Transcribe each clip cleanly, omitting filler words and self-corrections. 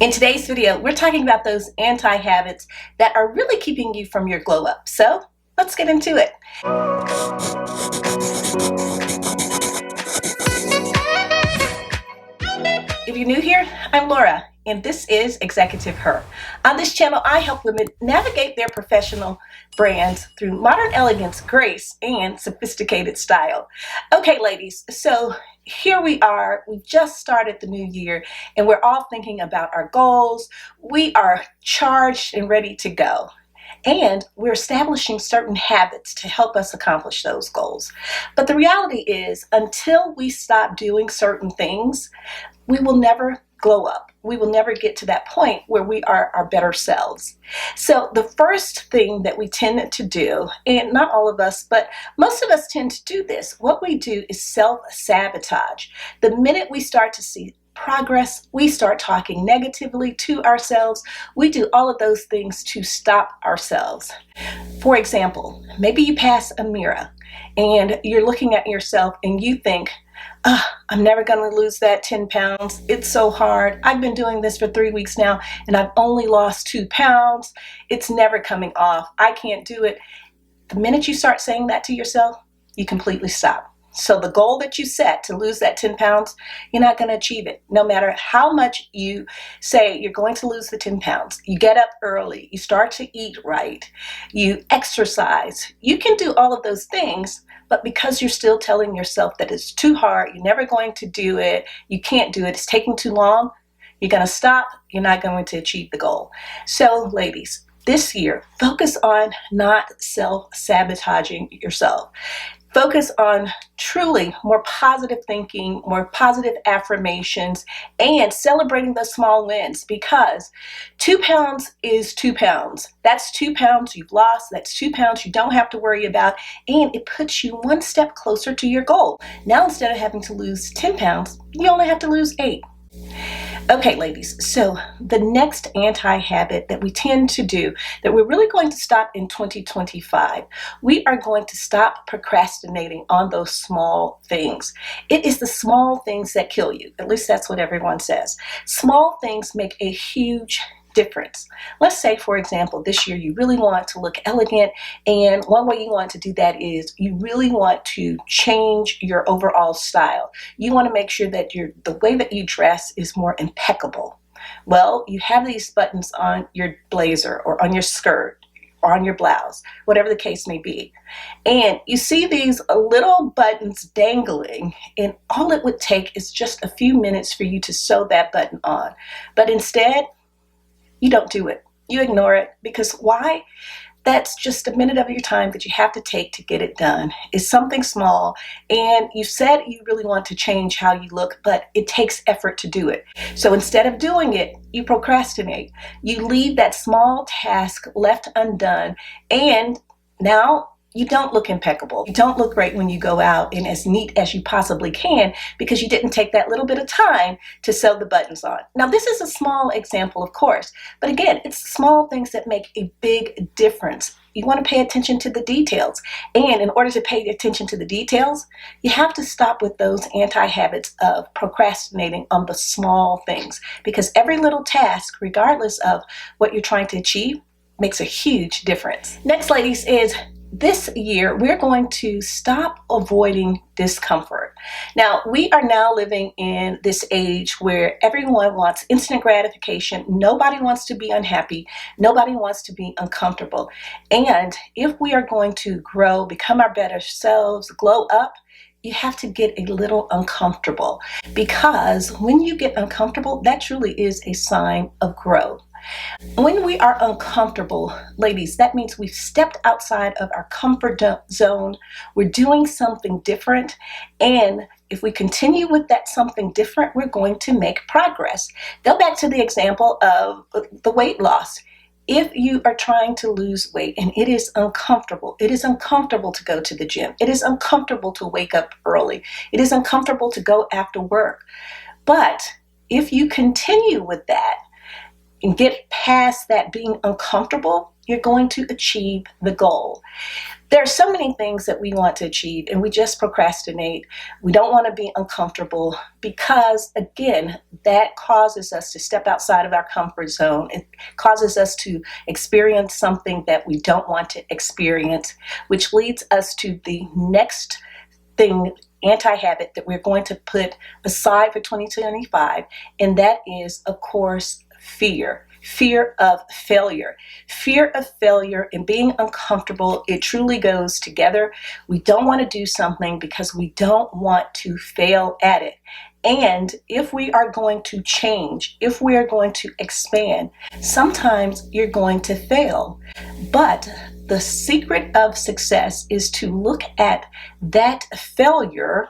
In today's video, we're talking about those anti-habits that are really keeping you from your glow up. So let's get into it. If you're new here, I'm Laura, and this is Executive Her. On this channel, I help women navigate their professional brands through modern elegance, grace, and sophisticated style. Okay, ladies, so here we are. We've just started the new year, and we're all thinking about our goals. We are charged and ready to go. And we're establishing certain habits to help us accomplish those goals. But the reality is, until we stop doing certain things, we will never glow up. We will never get to that point where we are our better selves. So the first thing that we tend to do, and not all of us, but most of us tend to do this, what we do is self-sabotage. The minute we start to see progress, we start talking negatively to ourselves. We do all of those things to stop ourselves. For example, maybe you pass a mirror and you're looking at yourself and you think, I'm never going to lose that 10 pounds. It's so hard. I've been doing this for 3 weeks now and I've only lost 2 pounds. It's never coming off. I can't do it. The minute you start saying that to yourself, you completely stop. So the goal that you set to lose that 10 pounds, you're not going to achieve it. No matter how much you say you're going to lose the 10 pounds, you get up early, you start to eat right, you exercise, you can do all of those things, but because you're still telling yourself that it's too hard, you're never going to do it, you can't do it, it's taking too long, you're going to stop, you're not going to achieve the goal. So ladies, this year, focus on not self-sabotaging yourself. Focus on truly more positive thinking, more positive affirmations, and celebrating those small wins, because 2 pounds is 2 pounds. That's 2 pounds you've lost. That's 2 pounds you don't have to worry about, and it puts you one step closer to your goal. Now, instead of having to lose 10 pounds, you only have to lose 8. Okay, ladies, so the next anti-habit that we tend to do, that we're really going to stop in 2025, we are going to stop procrastinating on those small things. It is the small things that kill you. At least that's what everyone says. Small things make a huge difference. Let's say, for example, this year you really want to look elegant, and one way you want to do that is you really want to change your overall style. You want to make sure that the way that you dress is more impeccable. Well, you have these buttons on your blazer or on your skirt or on your blouse, whatever the case may be. And you see these little buttons dangling, and all it would take is just a few minutes for you to sew that button on. But instead, you don't do it. You ignore it. Because why? That's just a minute of your time that you have to take to get it done. It's something small, and you said you really want to change how you look, but it takes effort to do it. So instead of doing it, you procrastinate. You leave that small task left undone, and now you don't look impeccable. You don't look great when you go out and as neat as you possibly can, because you didn't take that little bit of time to sew the buttons on. Now, this is a small example, of course, but again, it's small things that make a big difference. You want to pay attention to the details. And in order to pay attention to the details, you have to stop with those anti-habits of procrastinating on the small things, because every little task, regardless of what you're trying to achieve, makes a huge difference. Next, ladies, is this year, we're going to stop avoiding discomfort. Now, we are now living in this age where everyone wants instant gratification. Nobody wants to be unhappy. Nobody wants to be uncomfortable. And if we are going to grow, become our better selves, glow up, you have to get a little uncomfortable, because when you get uncomfortable, that truly is a sign of growth. When we are uncomfortable, ladies, that means we've stepped outside of our comfort zone. We're doing something different. And if we continue with that something different, we're going to make progress. Go back to the example of the weight loss. If you are trying to lose weight and it is uncomfortable to go to the gym. It is uncomfortable to wake up early. It is uncomfortable to go after work. But if you continue with that, and get past that being uncomfortable, you're going to achieve the goal. There are so many things that we want to achieve and we just procrastinate. We don't want to be uncomfortable because, again, that causes us to step outside of our comfort zone. It causes us to experience something that we don't want to experience, which leads us to the next thing, anti-habit, that we're going to put aside for 2025, and that is, of course, fear. Fear of failure. Fear of failure and being uncomfortable, it truly goes together. We don't want to do something because we don't want to fail at it. And if we are going to change, if we are going to expand, sometimes you're going to fail. But the secret of success is to look at that failure,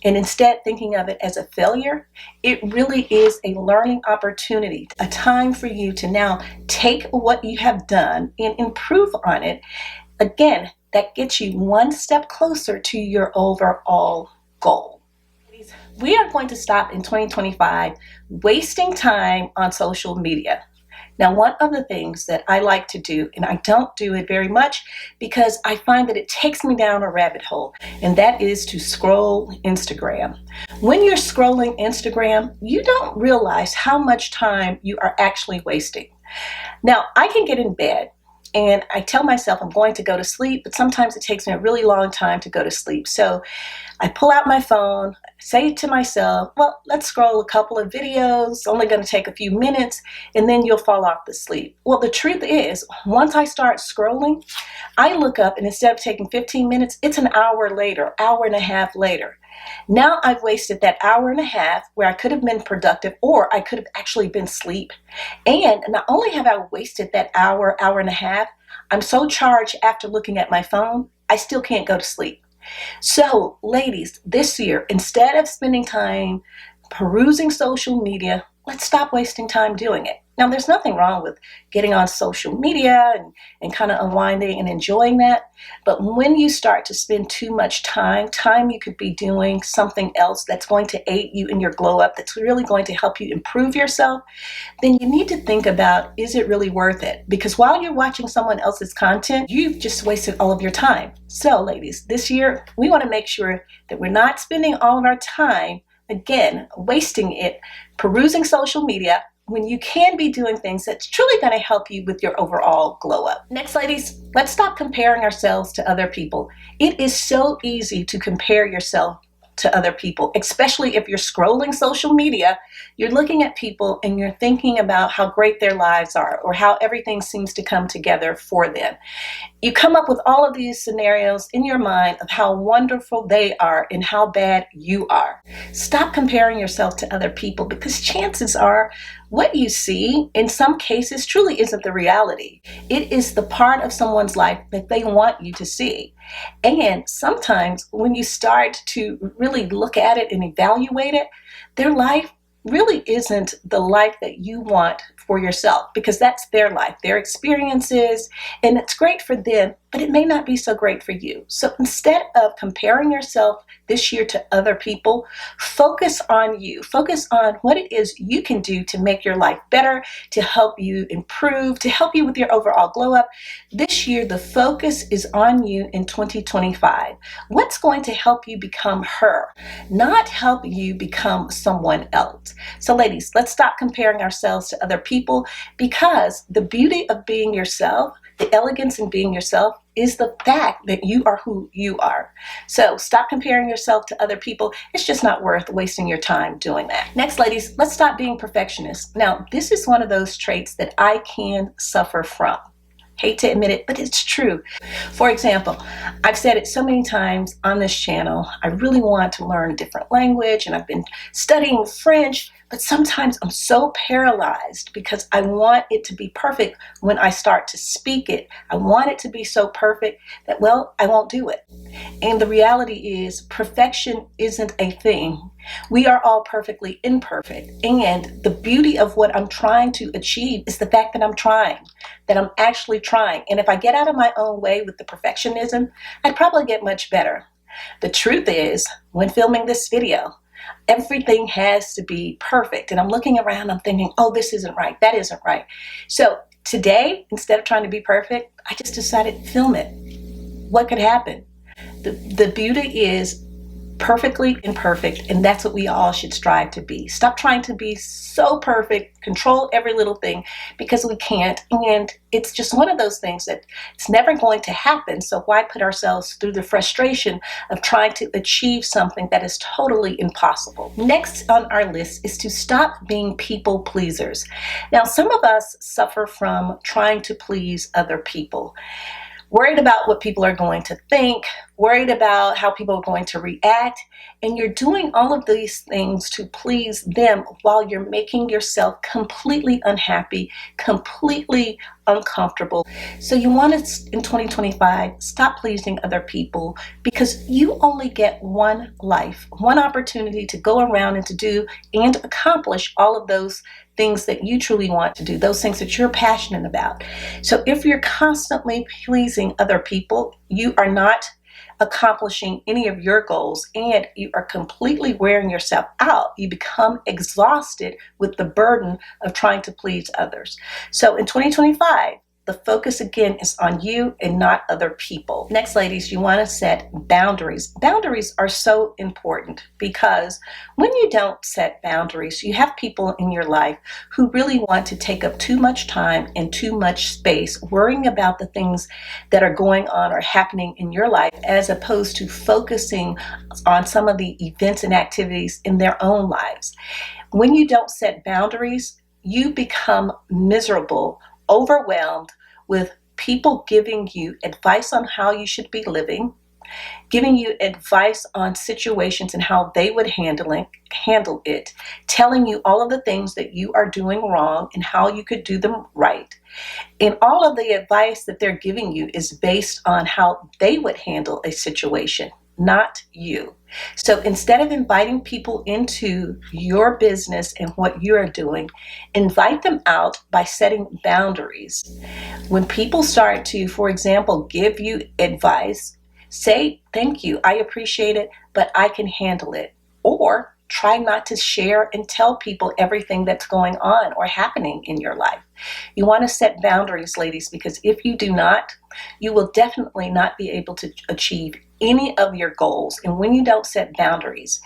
and instead thinking of it as a failure, it really is a learning opportunity, a time for you to now take what you have done and improve on it. Again, that gets you one step closer to your overall goal. We are going to stop in 2025 wasting time on social media. Now, one of the things that I like to do, and I don't do it very much because I find that it takes me down a rabbit hole, and that is to scroll Instagram. When you're scrolling Instagram, you don't realize how much time you are actually wasting. Now, I can get in bed and I tell myself I'm going to go to sleep, but sometimes it takes me a really long time to go to sleep. So I pull out my phone, say to myself, well, let's scroll a couple of videos, only going to take a few minutes, and then you'll fall off to sleep. Well, the truth is, once I start scrolling, I look up and instead of taking 15 minutes, it's an hour later, hour and a half later. Now I've wasted that hour and a half where I could have been productive, or I could have actually been asleep. And not only have I wasted that hour, hour and a half, I'm so charged after looking at my phone, I still can't go to sleep. So, ladies, this year, instead of spending time perusing social media, let's stop wasting time doing it. Now, there's nothing wrong with getting on social media and kind of unwinding and enjoying that. But when you start to spend too much time you could be doing something else that's going to aid you in your glow up, that's really going to help you improve yourself, then you need to think about, is it really worth it? Because while you're watching someone else's content, you've just wasted all of your time. So, ladies, this year, we want to make sure that we're not spending all of our time, again, wasting it, perusing social media, when you can be doing things that's truly going to help you with your overall glow up. Next, ladies, let's stop comparing ourselves to other people. It is so easy to compare yourself to other people, especially if you're scrolling social media. You're looking at people and you're thinking about how great their lives are or how everything seems to come together for them. You come up with all of these scenarios in your mind of how wonderful they are and how bad you are. Stop comparing yourself to other people, because chances are what you see in some cases truly isn't the reality. It is the part of someone's life that they want you to see. And sometimes when you start to really look at it and evaluate it, their life really isn't the life that you want for yourself, because that's their life, their experiences, and it's great for them, but it may not be so great for you. So instead of comparing yourself this year to other people, focus on you. Focus on what it is you can do to make your life better, to help you improve, to help you with your overall glow up. This year, the focus is on you in 2025. What's going to help you become her, not help you become someone else. So ladies, let's stop comparing ourselves to other people, because the beauty of being yourself, the elegance in being yourself, is the fact that you are who you are. So stop comparing yourself to other people. It's just not worth wasting your time doing that. Next, ladies, let's stop being perfectionists. Now, this is one of those traits that I can suffer from. Hate to admit it, but it's true. For example, I've said it so many times on this channel, I really want to learn a different language, and I've been studying French, but sometimes I'm so paralyzed because I want it to be perfect when I start to speak it. I want it to be so perfect that, well, I won't do it. And the reality is, perfection isn't a thing. We are all perfectly imperfect. And the beauty of what I'm trying to achieve is the fact that I'm trying, that I'm actually trying. And if I get out of my own way with the perfectionism, I'd probably get much better. The truth is, when filming this video, everything has to be perfect. And I'm looking around, I'm thinking, oh, this isn't right, that isn't right. So Today, instead of trying to be perfect, I just decided to film it. What could happen? The beauty is perfectly imperfect, and that's what we all should strive to be. Stop trying to be so perfect, control every little thing, because we can't, and it's just one of those things that it's never going to happen. So why put ourselves through the frustration of trying to achieve something that is totally impossible? Next on our list is to stop being people pleasers. Now, some of us suffer from trying to please other people, worried about what people are going to think, worried about how people are going to react, and you're doing all of these things to please them while you're making yourself completely unhappy, completely uncomfortable. So you want to, in 2025, stop pleasing other people, because you only get one life, one opportunity to go around and to do and accomplish all of those things that you truly want to do, those things that you're passionate about. So if you're constantly pleasing other people, you are not accomplishing any of your goals, and you are completely wearing yourself out. You become exhausted with the burden of trying to please others. So in 2025, the focus again is on you and not other people. Next, ladies, you want to set boundaries. Boundaries are so important, because when you don't set boundaries, you have people in your life who really want to take up too much time and too much space worrying about the things that are going on or happening in your life, as opposed to focusing on some of the events and activities in their own lives. When you don't set boundaries, you become miserable, overwhelmed with people giving you advice on how you should be living, giving you advice on situations and how they would handle it, telling you all of the things that you are doing wrong and how you could do them right. And all of the advice that they're giving you is based on how they would handle a situation, not you. So instead of inviting people into your business and what you're doing, invite them out by setting boundaries. When people start to, for example, give you advice, say, thank you, I appreciate it, but I can handle it. Or try not to share and tell people everything that's going on or happening in your life. You want to set boundaries, ladies, because if you do not, you will definitely not be able to achieve any of your goals. And when you don't set boundaries,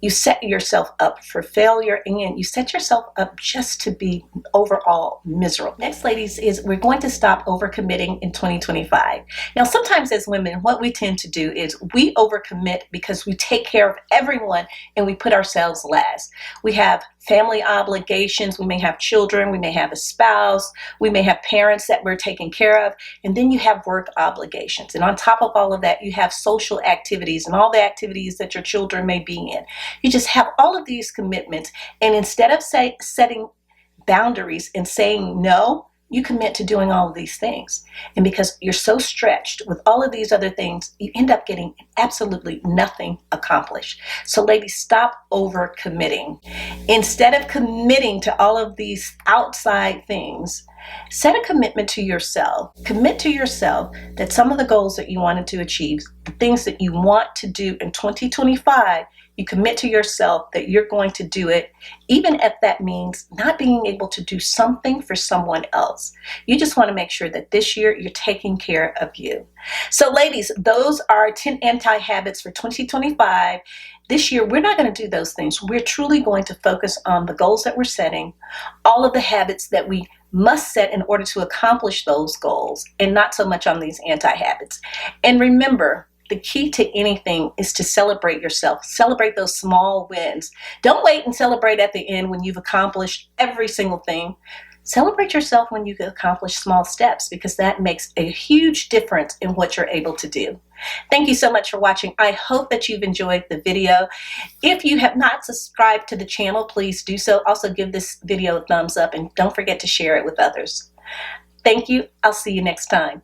you set yourself up for failure, and you set yourself up just to be overall miserable. Next, ladies, is we're going to stop overcommitting in 2025. Now, sometimes as women, what we tend to do is we overcommit because we take care of everyone and we put ourselves last. We have family obligations, we may have children, we may have a spouse, we may have parents that we're taking care of, and then you have work obligations. And on top of all of that, you have social activities and all the activities that your children may be in. You just have all of these commitments, and instead of setting boundaries and saying no, you commit to doing all of these things. And because you're so stretched with all of these other things, you end up getting absolutely nothing accomplished. So ladies, stop over committing. Instead of committing to all of these outside things, set a commitment to yourself. Commit to yourself that some of the goals that you wanted to achieve, the things that you want to do in 2025, you commit to yourself that you're going to do it, even if that means not being able to do something for someone else. You just want to make sure that this year you're taking care of you. So ladies, those are 10 anti-habits for 2025. This year, we're not going to do those things. We're truly going to focus on the goals that we're setting, all of the habits that we must set in order to accomplish those goals, and not so much on these anti-habits. And remember, the key to anything is to celebrate yourself. Celebrate those small wins. Don't wait and celebrate at the end when you've accomplished every single thing. Celebrate yourself when you accomplish small steps, because that makes a huge difference in what you're able to do. Thank you so much for watching. I hope that you've enjoyed the video. If you have not subscribed to the channel, please do so. Also give this video a thumbs up, and don't forget to share it with others. Thank you. I'll see you next time.